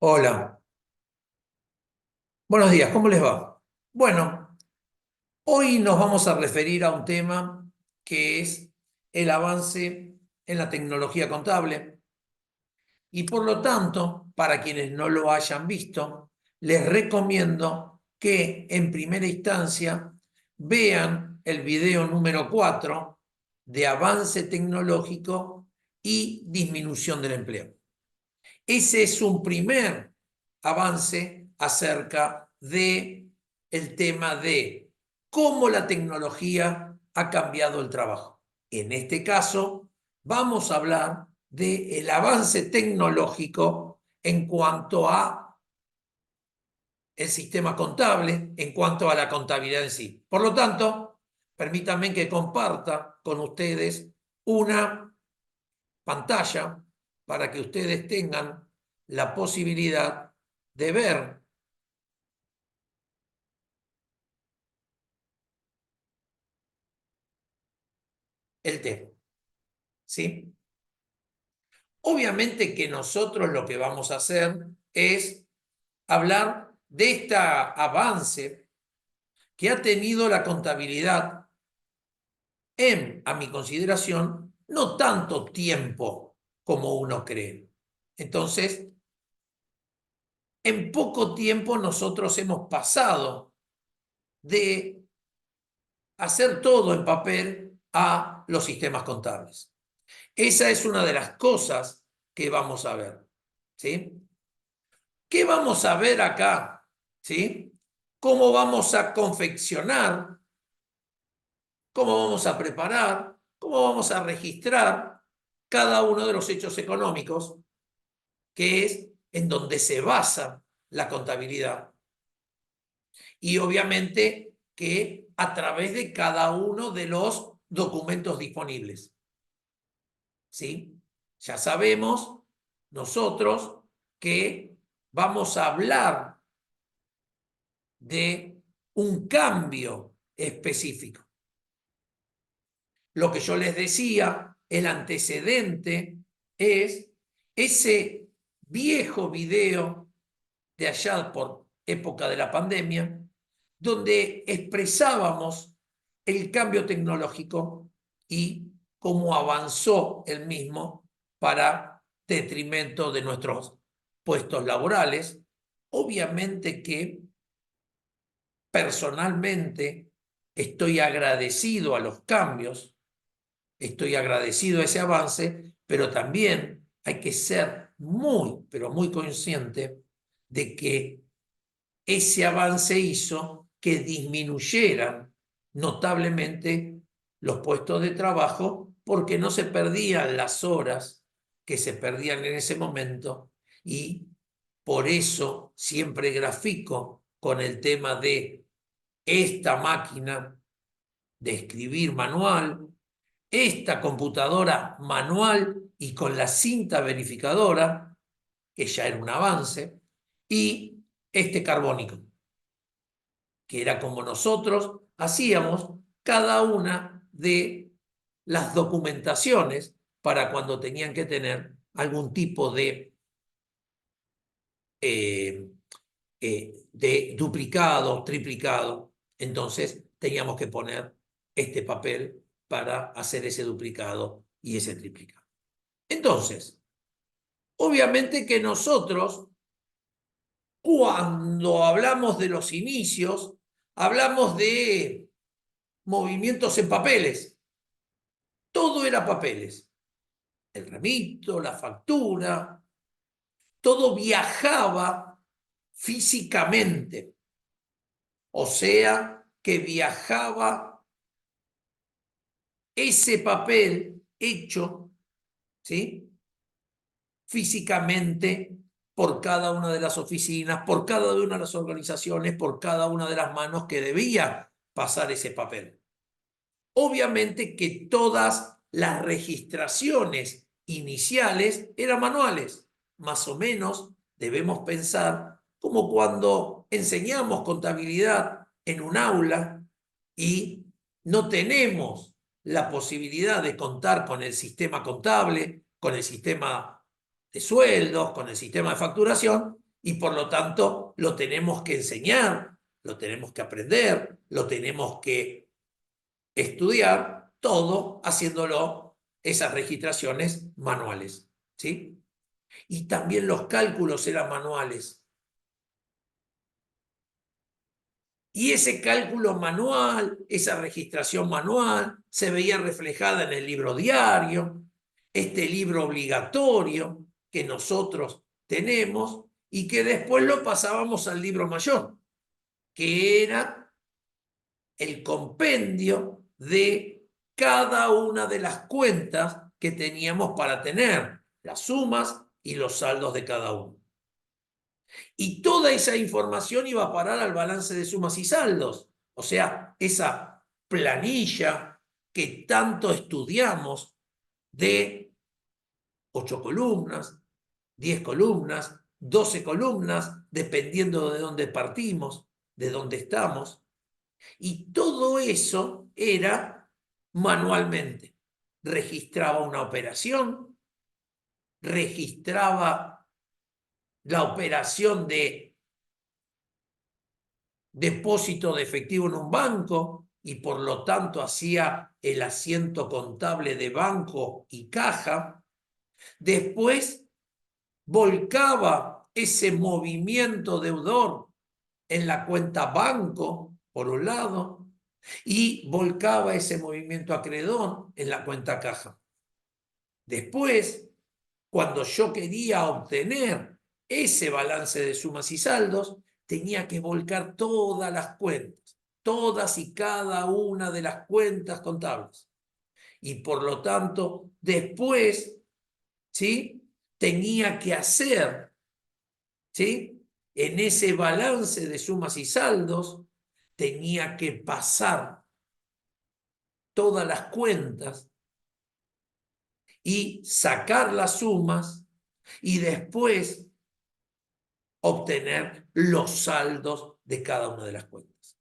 Hola, buenos días, ¿cómo les va? Bueno, hoy nos vamos a referir a un tema que es el avance en la tecnología contable y por lo tanto, para quienes no lo hayan visto, les recomiendo que en primera instancia vean el video número 4 de avance tecnológico y disminución del empleo. Ese es un primer avance acerca de el tema de cómo la tecnología ha cambiado el trabajo. En este caso, vamos a hablar del avance tecnológico en cuanto a el sistema contable, en cuanto a la contabilidad en sí. Por lo tanto, permítanme que comparta con ustedes una pantalla para que ustedes tengan la posibilidad de ver el tema, ¿sí? Obviamente que nosotros lo que vamos a hacer es hablar de este avance que ha tenido la contabilidad en, a mi consideración, no tanto tiempo como uno cree. Entonces, en poco tiempo nosotros hemos pasado de hacer todo en papel a los sistemas contables. Esa es una de las cosas que vamos a ver, ¿sí? ¿Qué vamos a ver acá? ¿Sí? ¿Cómo vamos a confeccionar? ¿Cómo vamos a preparar? ¿Cómo vamos a registrar cada uno de los hechos económicos, que es en donde se basa la contabilidad? Y obviamente que a través de cada uno de los documentos disponibles. ¿Sí? Ya sabemos nosotros que vamos a hablar de un cambio específico. Lo que yo les decía, el antecedente es ese viejo video de allá por época de la pandemia, donde expresábamos el cambio tecnológico y cómo avanzó el mismo para detrimento de nuestros puestos laborales. Obviamente que personalmente estoy agradecido a los cambios, estoy agradecido a ese avance, pero también hay que ser muy, pero muy consciente de que ese avance hizo que disminuyeran notablemente los puestos de trabajo porque no se perdían las horas que se perdían en ese momento y por eso siempre grafico con el tema de esta máquina de escribir manual, esta computadora manual y con la cinta verificadora, que ya era un avance, y este carbónico, que era como nosotros hacíamos cada una de las documentaciones para cuando tenían que tener algún tipo eh, de duplicado, triplicado. Entonces teníamos que poner este papel para hacer ese duplicado y ese triplicado. Entonces, obviamente que nosotros, cuando hablamos de los inicios, hablamos de movimientos en papeles. Todo era papeles. El remito, la factura, todo viajaba físicamente. O sea, que viajaba ese papel hecho, ¿sí? Físicamente por cada una de las oficinas, por cada una de las organizaciones, por cada una de las manos que debía pasar ese papel. Obviamente que todas las registraciones iniciales eran manuales. Más o menos debemos pensar como cuando enseñamos contabilidad en un aula y no tenemos la posibilidad de contar con el sistema contable, con el sistema de sueldos, con el sistema de facturación, y por lo tanto lo tenemos que enseñar, lo tenemos que aprender, lo tenemos que estudiar, todo haciéndolo esas registraciones manuales, ¿sí? Y también los cálculos eran manuales. Y ese cálculo manual, esa registración manual, se veía reflejada en el libro diario, este libro obligatorio que nosotros tenemos y que después lo pasábamos al libro mayor, que era el compendio de cada una de las cuentas que teníamos para tener, las sumas y los saldos de cada uno. Y toda esa información iba a parar al balance de sumas y saldos. O sea, esa planilla que tanto estudiamos de 8 columnas, 10 columnas, 12 columnas, dependiendo de dónde partimos, de dónde estamos. Y todo eso era manualmente. Registraba una operación, registraba la operación de depósito de efectivo en un banco y por lo tanto hacía el asiento contable de banco y caja. Después volcaba ese movimiento deudor en la cuenta banco, por un lado, y volcaba ese movimiento acreedor en la cuenta caja. Después, cuando yo quería obtener ese balance de sumas y saldos, tenía que volcar todas las cuentas, todas y cada una de las cuentas contables. Y por lo tanto, después, ¿sí? Tenía que hacer, ¿sí? En ese balance de sumas y saldos, tenía que pasar todas las cuentas y sacar las sumas y después obtener los saldos de cada una de las cuentas.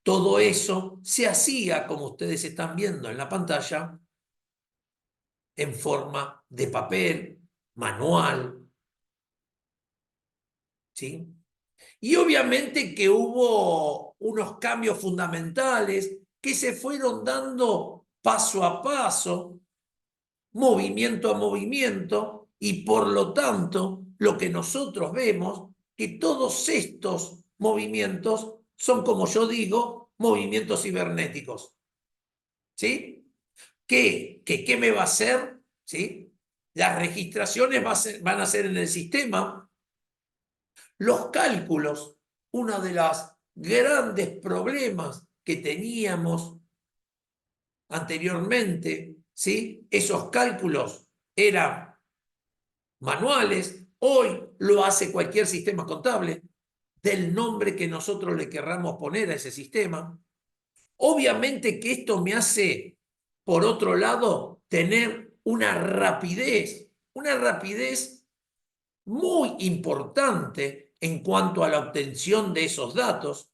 Todo eso se hacía, como ustedes están viendo en la pantalla, en forma de papel, manual, ¿sí? Y obviamente que hubo unos cambios fundamentales que se fueron dando paso a paso, movimiento a movimiento, y por lo tanto, lo que nosotros vemos, que todos estos movimientos son, como yo digo, movimientos cibernéticos. ¿Sí? ¿Qué me va a hacer? ¿Sí? Las registraciones van a ser en el sistema. Los cálculos, uno de los grandes problemas que teníamos anteriormente, ¿sí? Esos cálculos eran manuales, hoy lo hace cualquier sistema contable, del nombre que nosotros le querramos poner a ese sistema. Obviamente que esto me hace, por otro lado, tener una rapidez muy importante en cuanto a la obtención de esos datos,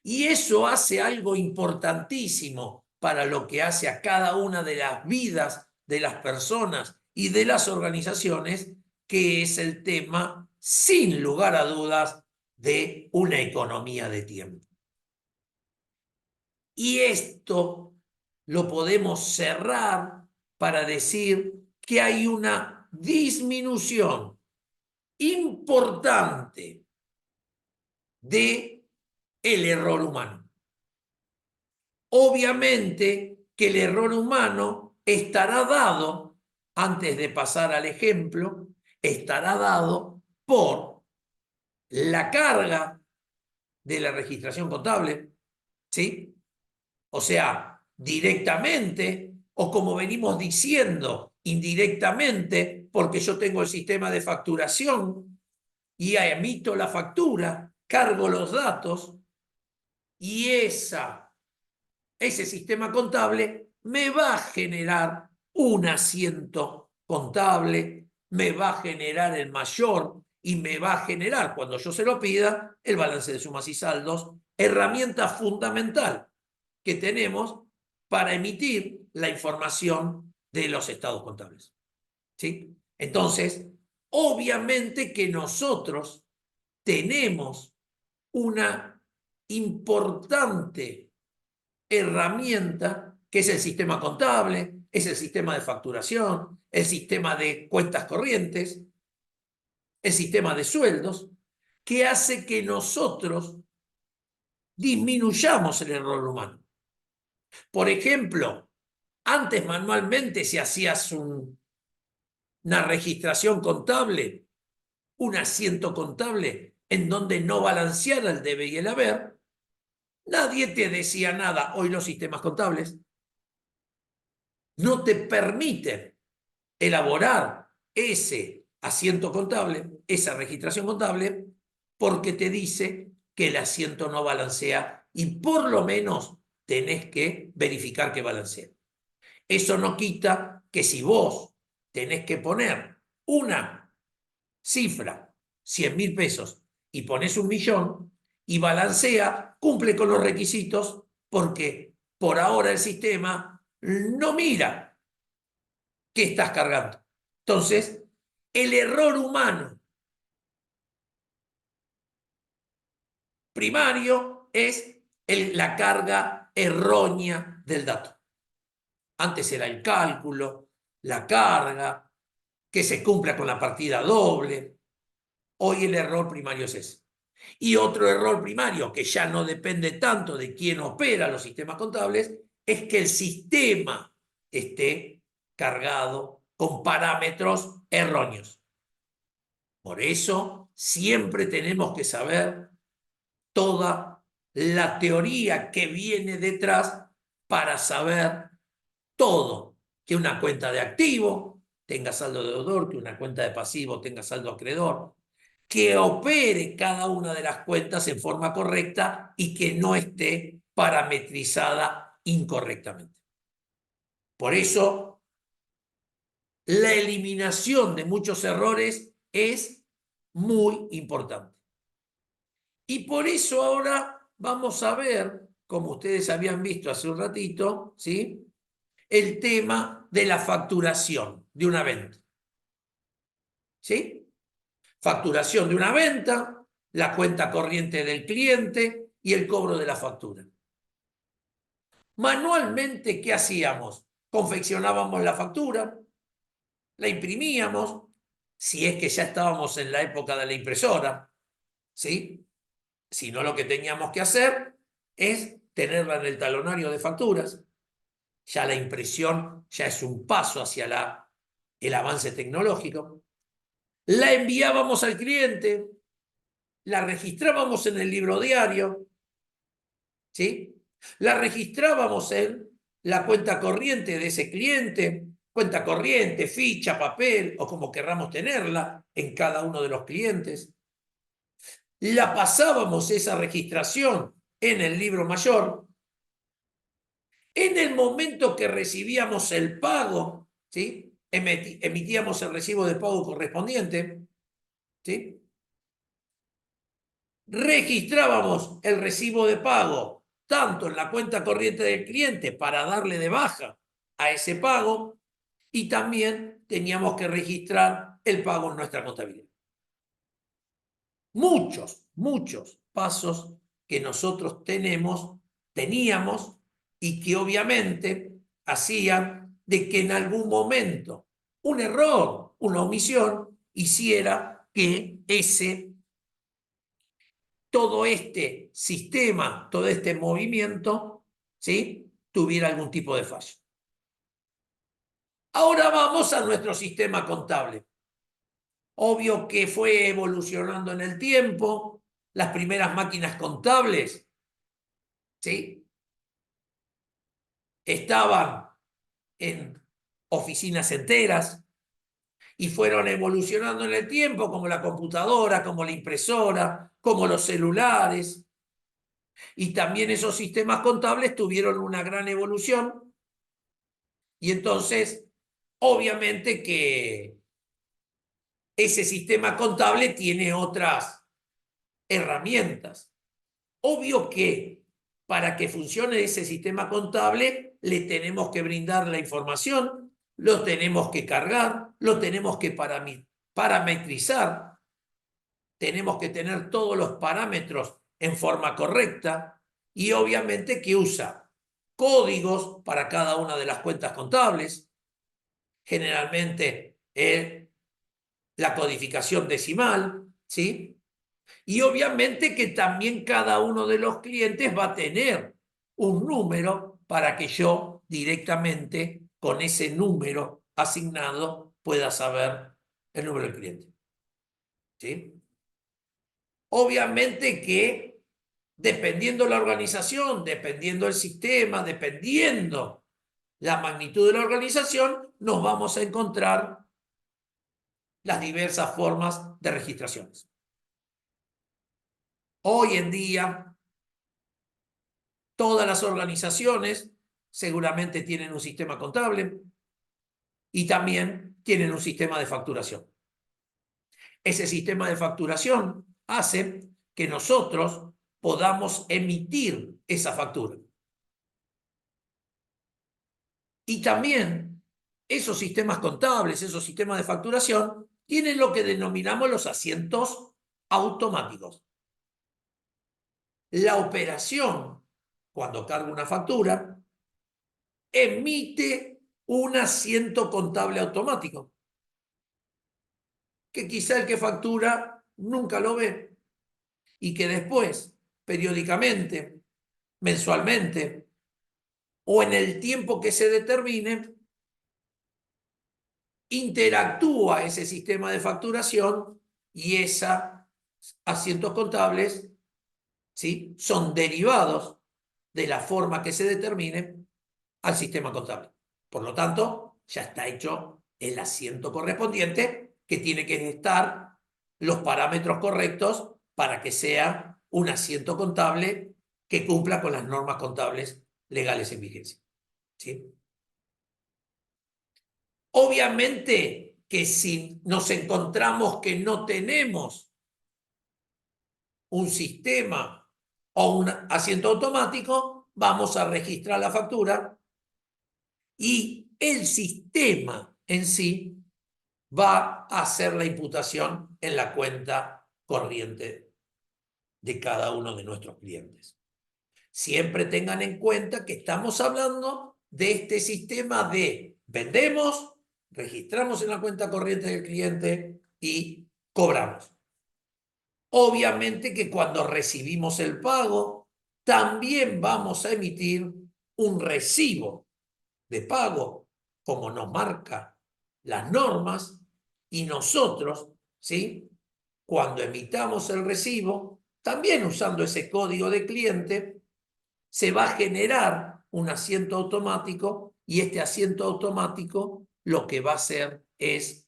y eso hace algo importantísimo para lo que hace a cada una de las vidas de las personas y de las organizaciones, que es el tema, sin lugar a dudas, de una economía de tiempo. Y esto lo podemos cerrar para decir que hay una disminución importante de el error humano. Obviamente que el error humano estará dado, antes de pasar al ejemplo, estará dado por la carga de la registración contable, ¿sí? O sea, directamente, o como venimos diciendo, indirectamente, porque yo tengo el sistema de facturación y emito la factura, cargo los datos, y ese sistema contable me va a generar un asiento contable, me va a generar el mayor y me va a generar, cuando yo se lo pida, el balance de sumas y saldos, herramienta fundamental que tenemos para emitir la información de los estados contables. ¿Sí? Entonces, obviamente que nosotros tenemos una importante herramienta que es el sistema contable, es el sistema de facturación, el sistema de cuentas corrientes, el sistema de sueldos, que hace que nosotros disminuyamos el error humano. Por ejemplo, antes manualmente si hacías una registración contable, un asiento contable en donde no balanceara el debe y el haber, nadie te decía nada. Hoy los sistemas contables no te permiten elaborar ese asiento contable, esa registración contable, porque te dice que el asiento no balancea y por lo menos tenés que verificar que balancea. Eso no quita que si vos tenés que poner una cifra, 100.000 pesos, y pones 1.000.000 y balancea, cumple con los requisitos porque por ahora el sistema no mira qué estás cargando. Entonces, el error humano primario es la carga errónea del dato. Antes era el cálculo, la carga, que se cumpla con la partida doble. Hoy el error primario es ese. Y otro error primario, que ya no depende tanto de quién opera los sistemas contables, es que el sistema esté cargado con parámetros erróneos. Por eso siempre tenemos que saber toda la teoría que viene detrás para saber todo. Que una cuenta de activo tenga saldo deudor, que una cuenta de pasivo tenga saldo acreedor, que opere cada una de las cuentas en forma correcta y que no esté parametrizada incorrectamente. Por eso, la eliminación de muchos errores es muy importante. Y por eso ahora vamos a ver, como ustedes habían visto hace un ratito, ¿sí?, el tema de la facturación de una venta. ¿Sí? Facturación de una venta, la cuenta corriente del cliente y el cobro de la factura. Manualmente, ¿qué hacíamos? Confeccionábamos la factura, la imprimíamos, si es que ya estábamos en la época de la impresora, ¿sí? Si no, lo que teníamos que hacer es tenerla en el talonario de facturas. Ya la impresión ya es un paso hacia el avance tecnológico. La enviábamos al cliente, la registrábamos en el libro diario, ¿sí? La registrábamos en la cuenta corriente de ese cliente, cuenta corriente, ficha, papel o como querramos tenerla en cada uno de los clientes. La pasábamos esa registración en el libro mayor. En el momento que recibíamos el pago, ¿sí?, emitíamos el recibo de pago correspondiente, ¿sí?, registrábamos el recibo de pago tanto en la cuenta corriente del cliente para darle de baja a ese pago y también teníamos que registrar el pago en nuestra contabilidad. Muchos pasos que nosotros teníamos y que obviamente hacían de que en algún momento un error, una omisión, hiciera que todo este sistema, todo este movimiento, ¿sí?, tuviera algún tipo de fallo. Ahora vamos a nuestro sistema contable. Obvio que fue evolucionando en el tiempo. Las primeras máquinas contables, ¿sí?, estaban en oficinas enteras y fueron evolucionando en el tiempo, como la computadora, como la impresora, como los celulares. Y también esos sistemas contables tuvieron una gran evolución y entonces, obviamente que ese sistema contable tiene otras herramientas. Obvio que para que funcione ese sistema contable le tenemos que brindar la información, lo tenemos que cargar, lo tenemos que parametrizar, tenemos que tener todos los parámetros en forma correcta y obviamente que usa códigos para cada una de las cuentas contables, generalmente la codificación decimal, ¿sí? Y obviamente que también cada uno de los clientes va a tener un número para que yo directamente con ese número asignado pueda saber el número del cliente, ¿sí? Obviamente que dependiendo la organización, dependiendo el sistema, dependiendo la magnitud de la organización, nos vamos a encontrar las diversas formas de registraciones. Hoy en día, todas las organizaciones seguramente tienen un sistema contable y también tienen un sistema de facturación. Ese sistema de facturación hace que nosotros podamos emitir esa factura. Y también esos sistemas contables, esos sistemas de facturación, tienen lo que denominamos los asientos automáticos. La operación, cuando carga una factura, emite un asiento contable automático, que quizá el que factura nunca lo ve y que después, periódicamente, mensualmente o en el tiempo que se determine, interactúa ese sistema de facturación y esos asientos contables, ¿sí?, son derivados de la forma que se determine al sistema contable. Por lo tanto, ya está hecho el asiento correspondiente que tiene que estar los parámetros correctos para que sea un asiento contable que cumpla con las normas contables legales en vigencia, ¿sí? Obviamente que si nos encontramos que no tenemos un sistema o un asiento automático, vamos a registrar la factura y el sistema en sí va a hacer la imputación en la cuenta corriente de cada uno de nuestros clientes. Siempre tengan en cuenta que estamos hablando de este sistema de vendemos, registramos en la cuenta corriente del cliente y cobramos. Obviamente que cuando recibimos el pago, también vamos a emitir un recibo de pago, como nos marca las normas, y nosotros, ¿sí?, cuando emitamos el recibo, también usando ese código de cliente, se va a generar un asiento automático y este asiento automático lo que va a hacer es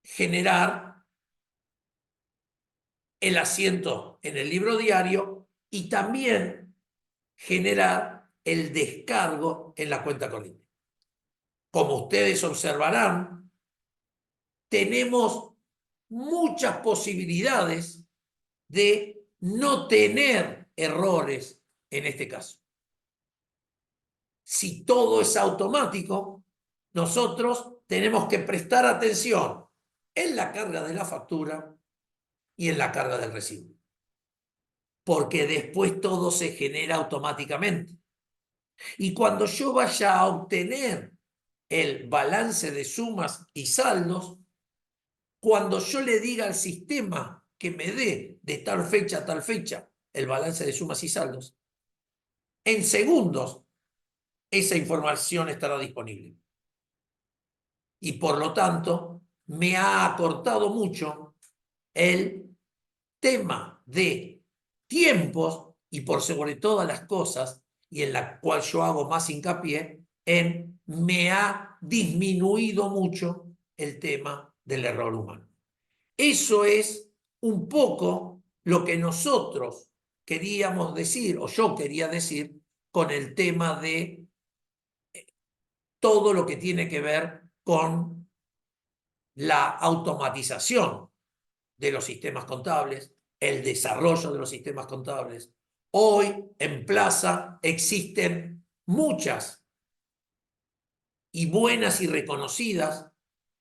generar el asiento en el libro diario y también generar el descargo en la cuenta corriente. Como ustedes observarán, tenemos muchas posibilidades de no tener errores en este caso. Si todo es automático, nosotros tenemos que prestar atención en la carga de la factura y en la carga del recibo, porque después todo se genera automáticamente. Y cuando yo vaya a obtener el balance de sumas y saldos, cuando yo le diga al sistema que me dé de tal fecha a tal fecha el balance de sumas y saldos, en segundos esa información estará disponible. Y por lo tanto, me ha acortado mucho el tema de tiempos y por sobre todas las cosas, y en la cual yo hago más hincapié, me ha disminuido mucho el tema del error humano. Eso es un poco lo que nosotros queríamos decir, o yo quería decir, con el tema de todo lo que tiene que ver con la automatización de los sistemas contables, el desarrollo de los sistemas contables. Hoy en Plaza existen muchas y buenas y reconocidas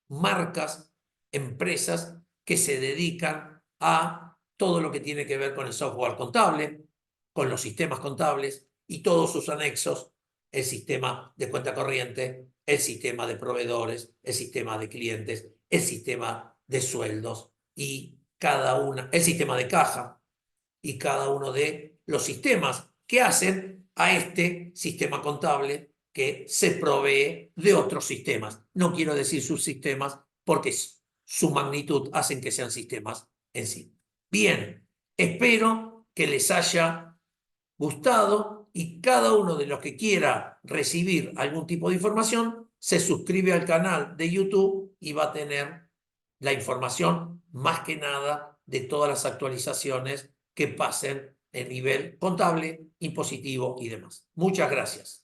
marcas, empresas que se dedican a todo lo que tiene que ver con el software contable, con los sistemas contables y todos sus anexos, el sistema de cuenta corriente, el sistema de proveedores, el sistema de clientes, el sistema de sueldos y el sistema de caja y cada uno de los sistemas que hacen a este sistema contable que se provee de otros sistemas. No quiero decir subsistemas porque su magnitud hacen que sean sistemas en sí. Bien, espero que les haya gustado y cada uno de los que quiera recibir algún tipo de información se suscribe al canal de YouTube y va a tener la información más que nada de todas las actualizaciones que pasen en nivel contable, impositivo y demás. Muchas gracias.